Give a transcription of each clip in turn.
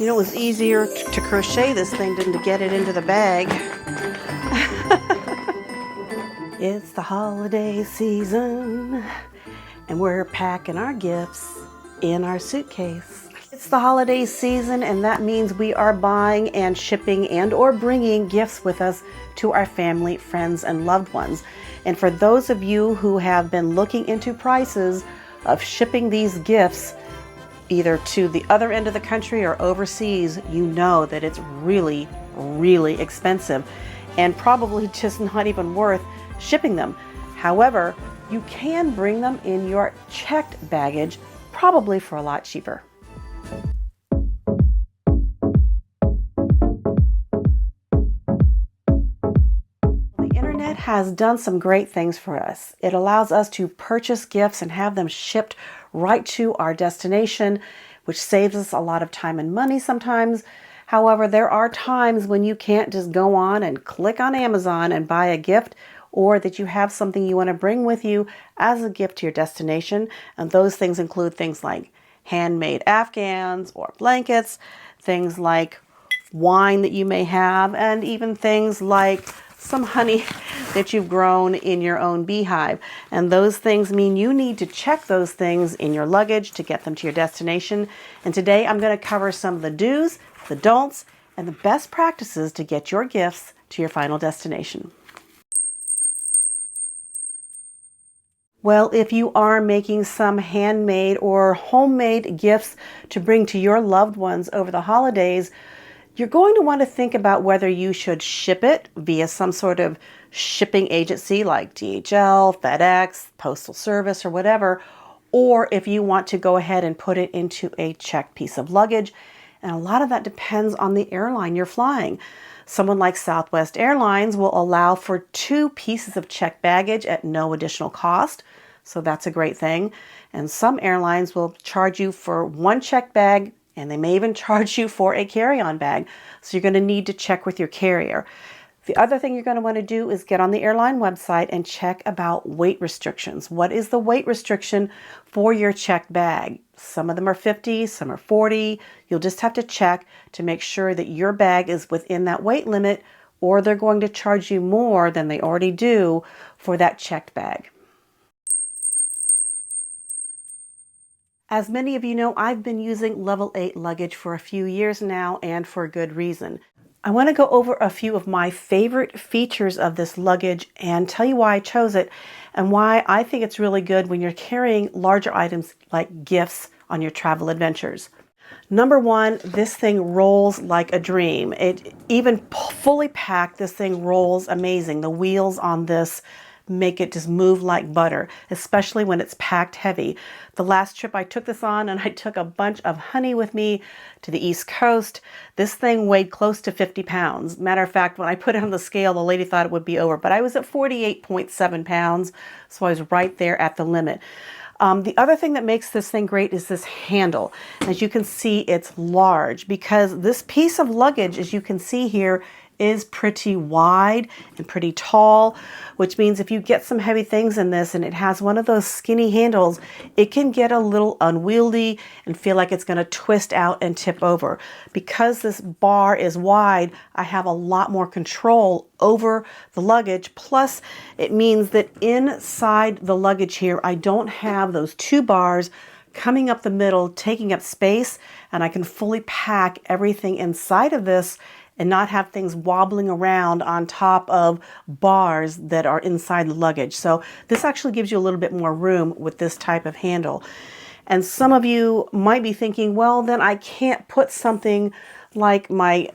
You know, it was easier to crochet this thing than to get it into the bag. It's the holiday season, and we're packing our gifts in our suitcase. It's the holiday season, and that means we are buying and shipping and or bringing gifts with us to our family, friends, and loved ones. And for those of you who have been looking into prices of shipping these gifts either to the other end of the country or overseas, you know that it's really, really expensive and probably just not even worth shipping them. However, you can bring them in your checked baggage, probably for a lot cheaper. The internet has done some great things for us. It allows us to purchase gifts and have them shipped right to our destination, which saves us a lot of time and money sometimes. However, there are times when you can't just go on and click on Amazon and buy a gift, or that you have something you want to bring with you as a gift to your destination. And those things include things like handmade Afghans or blankets, things like wine that you may have, and even things like some honey that you've grown in your own beehive. And those things mean you need to check those things in your luggage to get them to your destination. And today I'm going to cover some of the do's, the don'ts, and the best practices to get your gifts to your final destination. Well, if you are making some handmade or homemade gifts to bring to your loved ones over the holidays, you're going to want to think about whether you should ship it via some sort of shipping agency like DHL, FedEx, Postal Service, or whatever, or if you want to go ahead and put it into a checked piece of luggage. And a lot of that depends on the airline you're flying. Someone like Southwest Airlines will allow for 2 pieces of checked baggage at no additional cost. So that's a great thing. And some airlines will charge you for 1 checked bag, and they may even charge you for a carry-on bag. So you're going to need to check with your carrier. The other thing you're going to want to do is get on the airline website and check about weight restrictions. What is the weight restriction for your checked bag? Some of them are 50, some are 40. You'll just have to check to make sure that your bag is within that weight limit, or they're going to charge you more than they already do for that checked bag. As many of you know, I've been using Level 8 luggage for a few years now, and for good reason. I want to go over a few of my favorite features of this luggage and tell you why I chose it and why I think it's really good when you're carrying larger items like gifts on your travel adventures. Number one, this thing rolls like a dream. It even fully packed, this thing rolls amazing. The wheels on this make it just move like butter, especially when it's packed heavy. The last trip I took this on, and I took a bunch of honey with me to the East Coast, this thing weighed close to 50 pounds. Matter of fact, when I put it on the scale, the lady thought it would be over, but I was at 48.7 pounds, so I was right there at the limit. The other thing that makes this thing great is this handle. As you can see, it's large because this piece of luggage, as you can see here, is pretty wide and pretty tall, which means if you get some heavy things in this and it has one of those skinny handles, it can get a little unwieldy and feel like it's going to twist out and tip over. Because this bar is wide, I have a lot more control over the luggage. Plus, it means that inside the luggage here, I don't have those 2 bars coming up the middle, taking up space, and I can fully pack everything inside of this and not have things wobbling around on top of bars that are inside the luggage. So this actually gives you a little bit more room with this type of handle. And some of you might be thinking, well, then I can't put something like my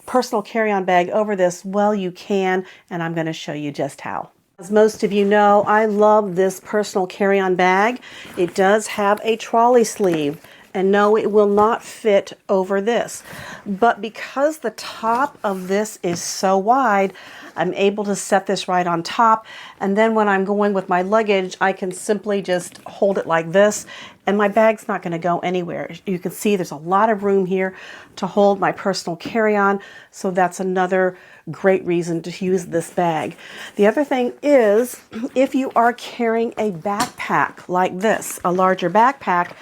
personal carry-on bag over this. Well, you can, and I'm going to show you just how. As most of you know, I love this personal carry-on bag. It does have a trolley sleeve. And no, it will not fit over this. But because the top of this is so wide, I'm able to set this right on top. And then when I'm going with my luggage, I can simply just hold it like this, and my bag's not going to go anywhere. You can see there's a lot of room here to hold my personal carry-on. So that's another great reason to use this bag. The other thing is, if you are carrying a backpack like this, a larger backpack,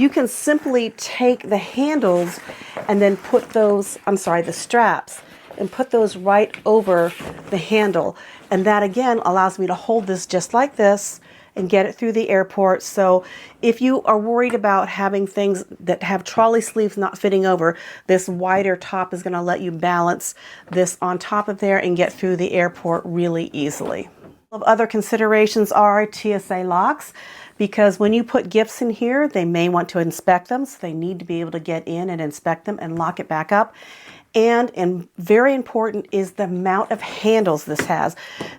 you can simply take the handles and then put those, the straps, and put those right over the handle. And that again allows me to hold this just like this and get it through the airport. So if you are worried about having things that have trolley sleeves not fitting over, this wider top is going to let you balance this on top of there and get through the airport really easily. Other considerations are TSA locks, because when you put gifts in here, they may want to inspect them, so they need to be able to get in and inspect them and lock it back up. And very important is the amount of handles this has.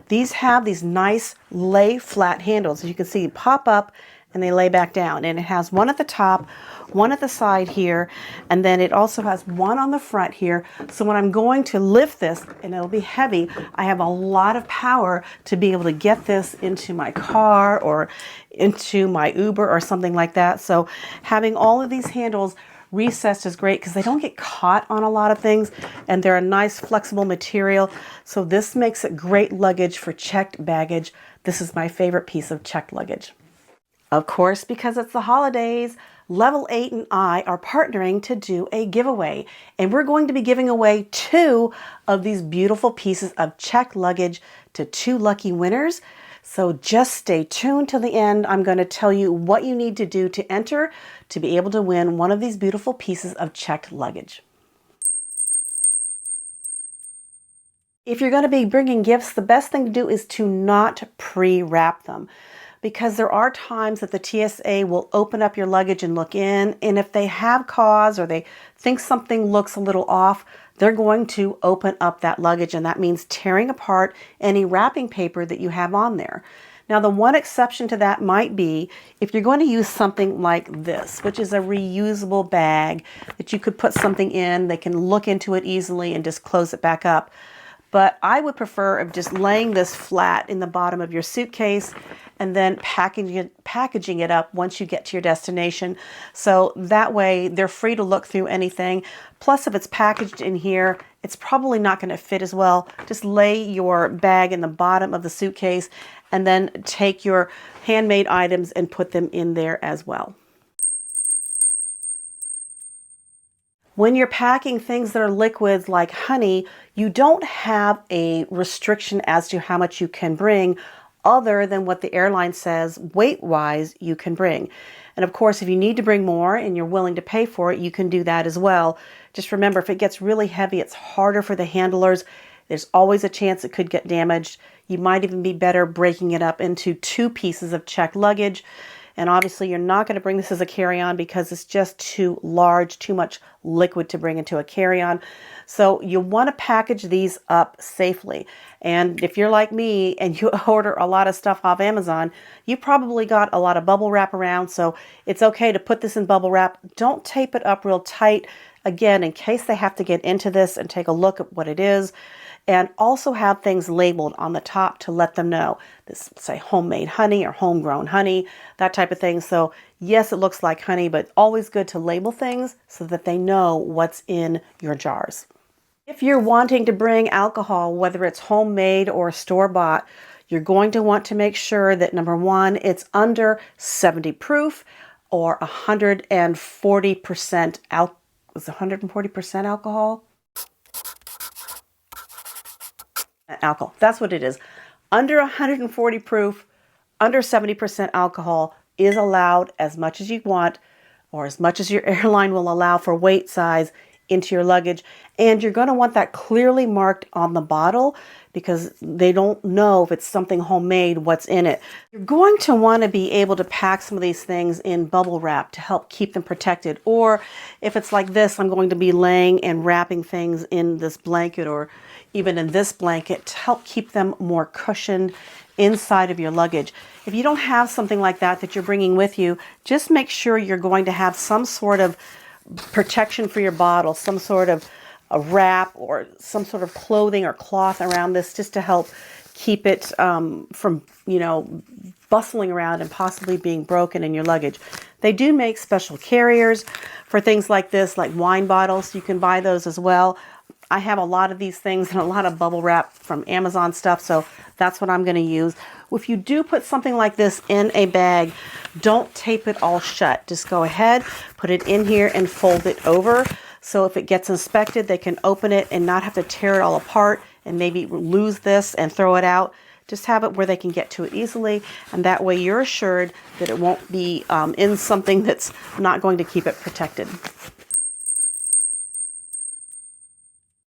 These have these nice lay flat handles. As you can see, pop up and they lay back down. And it has one at the top, one at the side here, and then it also has one on the front here. So when I'm going to lift this, and it'll be heavy, I have a lot of power to be able to get this into my car or into my Uber or something like that. So having all of these handles recessed is great because they don't get caught on a lot of things, and they're a nice flexible material. So this makes it great luggage for checked baggage. This is my favorite piece of checked luggage. Of course, because it's the holidays, Level 8 and I are partnering to do a giveaway, and we're going to be giving away 2 of these beautiful pieces of checked luggage to 2 lucky winners. So just stay tuned till the end. I'm going to tell you what you need to do to enter to be able to win one of these beautiful pieces of checked luggage. If you're going to be bringing gifts, the best thing to do is to not pre-wrap them, because there are times that the TSA will open up your luggage and look in, and if they have cause or they think something looks a little off, they're going to open up that luggage, and that means tearing apart any wrapping paper that you have on there. Now, the one exception to that might be if you're going to use something like this, which is a reusable bag that you could put something in, they can look into it easily and just close it back up. But I would prefer of just laying this flat in the bottom of your suitcase and then packaging it up once you get to your destination. So that way they're free to look through anything. Plus, if it's packaged in here, it's probably not going to fit as well. Just lay your bag in the bottom of the suitcase and then take your handmade items and put them in there as well. When you're packing things that are liquids like honey, you don't have a restriction as to how much you can bring other than what the airline says weight-wise you can bring. And of course, if you need to bring more and you're willing to pay for it, you can do that as well. Just remember, if it gets really heavy, it's harder for the handlers. There's always a chance it could get damaged. You might even be better breaking it up into 2 pieces of checked luggage. And obviously you're not going to bring this as a carry-on because it's just too large, too much liquid to bring into a carry-on. So you want to package these up safely. And if you're like me and you order a lot of stuff off Amazon, you probably got a lot of bubble wrap around. So it's okay to put this in bubble wrap. Don't tape it up real tight. Again, in case they have to get into this and take a look at what it is. And also have things labeled on the top to let them know. This say homemade honey or homegrown honey, that type of thing. So yes, it looks like honey, but always good to label things so that they know what's in your jars. If you're wanting to bring alcohol, whether it's homemade or store-bought, you're going to want to make sure that number 1, it's under 70 proof or 140% alcohol. Was 140% alcohol? Alcohol. That's what it is. Under 140 proof, under 70% alcohol is allowed as much as you want or as much as your airline will allow for weight size into your luggage. And you're going to want that clearly marked on the bottle because they don't know if it's something homemade, what's in it. You're going to want to be able to pack some of these things in bubble wrap to help keep them protected. Or if it's like this, I'm going to be laying and wrapping things in this blanket or even in this blanket to help keep them more cushioned inside of your luggage. If you don't have something like that that you're bringing with you, just make sure you're going to have some sort of protection for your bottle, some sort of a wrap or some sort of clothing or cloth around this just to help keep it from, bustling around and possibly being broken in your luggage. They do make special carriers for things like this, like wine bottles. You can buy those as well. I have a lot of these things and a lot of bubble wrap from Amazon stuff, so that's what I'm going to use. If you do put something like this in a bag, don't tape it all shut. Just go ahead, put it in here and fold it over. So if it gets inspected, they can open it and not have to tear it all apart and maybe lose this and throw it out. Just have it where they can get to it easily, and that way you're assured that it won't be in something that's not going to keep it protected.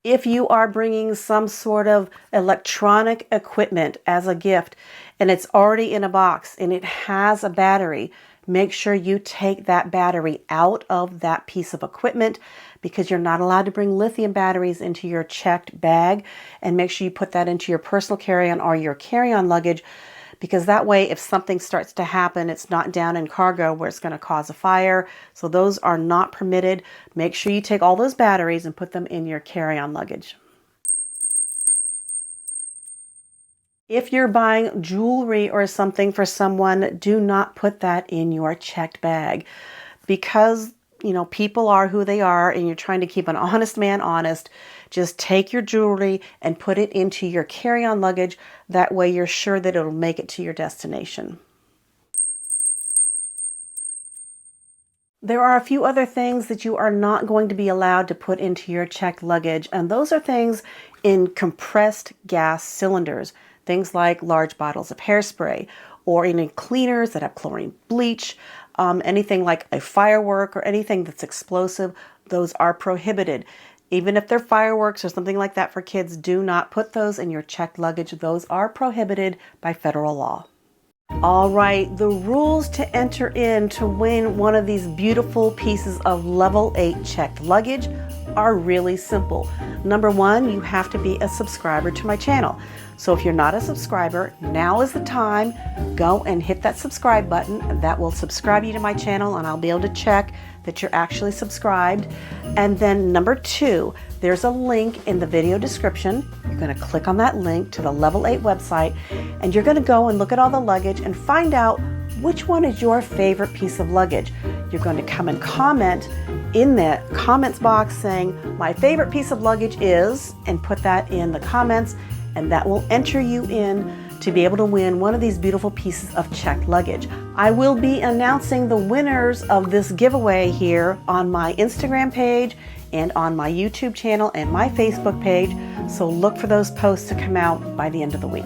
If you are bringing some sort of electronic equipment as a gift and it's already in a box and it has a battery, make sure you take that battery out of that piece of equipment, because you're not allowed to bring lithium batteries into your checked bag. And make sure you put that into your personal carry-on or your carry-on luggage, because that way if something starts to happen, it's not down in cargo where it's going to cause a fire. So those are not permitted. Make sure you take all those batteries and put them in your carry-on luggage. If you're buying jewelry or something for someone, do not put that in your checked bag, because people are who they are and you're trying to keep an honest man honest. Just take your jewelry and put it into your carry-on luggage. That way you're sure that it'll make it to your destination. There are a few other things that you are not going to be allowed to put into your checked luggage, and those are things in compressed gas cylinders. Things like large bottles of hairspray, or in cleaners that have chlorine bleach, anything like a firework or anything that's explosive. Those are prohibited. Even if they're fireworks or something like that for kids, do not put those in your checked luggage. Those are prohibited by federal law. All right, the rules to enter in to win one of these beautiful pieces of Level 8 checked luggage are really simple. Number one, you have to be a subscriber to my channel. So if you're not a subscriber, now is the time. Go and hit that subscribe button. That will subscribe you to my channel, and I'll be able to check that you're actually subscribed. And then number two, there's a link in the video description. You're going to click on that link to the Level 8 website, and you're going to go and look at all the luggage and find out which one is your favorite piece of luggage. You're going to come and comment in that comments box saying, my favorite piece of luggage is, and put that in the comments, and that will enter you in to be able to win one of these beautiful pieces of checked luggage. I will be announcing the winners of this giveaway here on my Instagram page and on my YouTube channel and my Facebook page, so look for those posts to come out by the end of the week.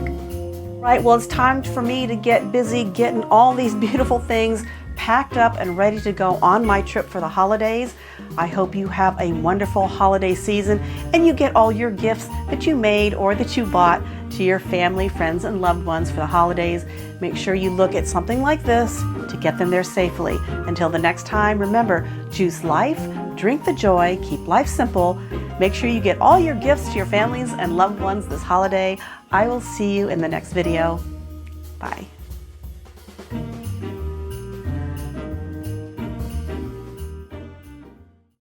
Right, well, it's time for me to get busy getting all these beautiful things packed up and ready to go on my trip for the holidays. I hope you have a wonderful holiday season and you get all your gifts that you made or that you bought to your family, friends, and loved ones for the holidays. Make sure you look at something like this to get them there safely. Until the next time, remember, juice life, drink the joy, keep life simple. Make sure you get all your gifts to your families and loved ones this holiday. I will see you in the next video. Bye.